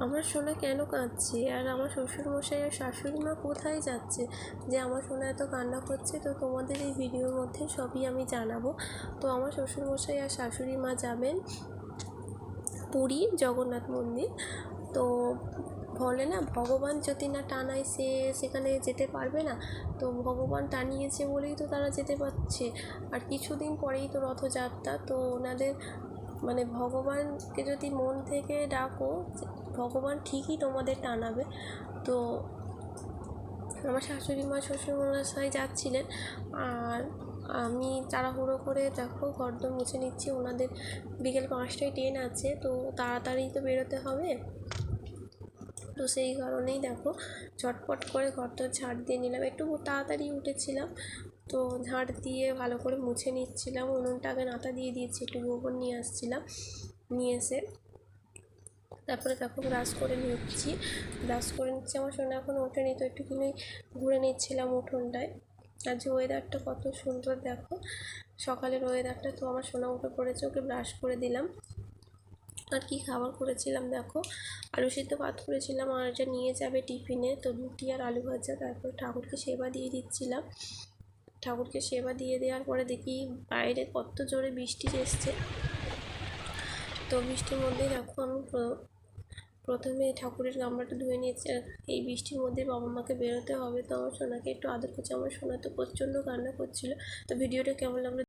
আমার সোনা কেন কাঁদছে আর আমার শ্বশুরমশাই আর শাশুড়ি মা কোথায় যাচ্ছে যে আমার সোনা এত কান্না করছে? তো তোমাদের এই ভিডিওর মধ্যে সবই আমি জানাবো। তো আমার শ্বশুরমশাই আর শাশুড়ি মা যাবেন পুরী জগন্নাথ মন্দির। তো বলে না, ভগবান যদি না টানায় সেখানে যেতে পারবে না। তো ভগবান টানিয়েছে বলেই তো তারা যেতে পারছে। আর কিছুদিন পরেই তো রথযাত্রা। তো ওনাদের মানে ভগবানকে যদি মন থেকে ডাকো, ভগবান ঠিকই তোমাদের টানাবে। তো আমার শাশুড়ি মা শ্বশুরমশাই যাচ্ছিলেন, আর আমি তাড়াহুড়ো করে দেখো ঘরদোর মুছে নিচ্ছি। ওনাদের বিকেল 5টায় ট্রেন আছে, তো তাড়াতাড়ি তো বেরোতে হবে। তো সেই কারণেই দেখো ঝটপট করে ঘরদোর ঝাড় দিয়ে নিলাম। একটু তাড়াতাড়ি উঠেছিলাম, তো ঝাড় দিয়ে ভালো করে মুছে নিচ্ছিলাম। উনুনটা আগে নাতা দিয়ে দিয়েছি, একটু গোবর নিয়ে আসছিলাম, নিয়ে এসে তারপরে দেখো ব্রাশ করে নিচ্ছি। আমার সোনা এখন ওঠেনি, তো একটুখানি ঘুরে নিচ্ছিলাম উঠোনটায়। আর যে ওয়েদারটা কত সুন্দর দেখো, সকালের ওয়েদারটা। তো আমার সোনা উঠে পড়েছে, ওকে ব্রাশ করে দিলাম। আর কি খাবার করেছিলাম দেখো, আলু সিদ্ধ ভাত করেছিলাম, আর এটা নিয়ে যাবে টিফিনে। তো রুটি আর আলু ভাজা। তারপরে ঠাকুরকে সেবা দিয়ে দিচ্ছিলাম। ঠাকুরকে সেবা দিয়ে দেওয়ার পরে দেখি বাইরে কত জোরে বৃষ্টি এসছে। তো বৃষ্টির মধ্যেই দেখো আমি প্রথমে ঠাকুরের গামলাটা ধুয়ে নিয়েছি। আর এই বৃষ্টির মধ্যে বাবা মাকে বেরোতে হবে, তো আমার সোনাকে একটু আদর করছে। আমার সোনা তো প্রচণ্ড কান্না করছিল। তো ভিডিওটা কেমন লাগলো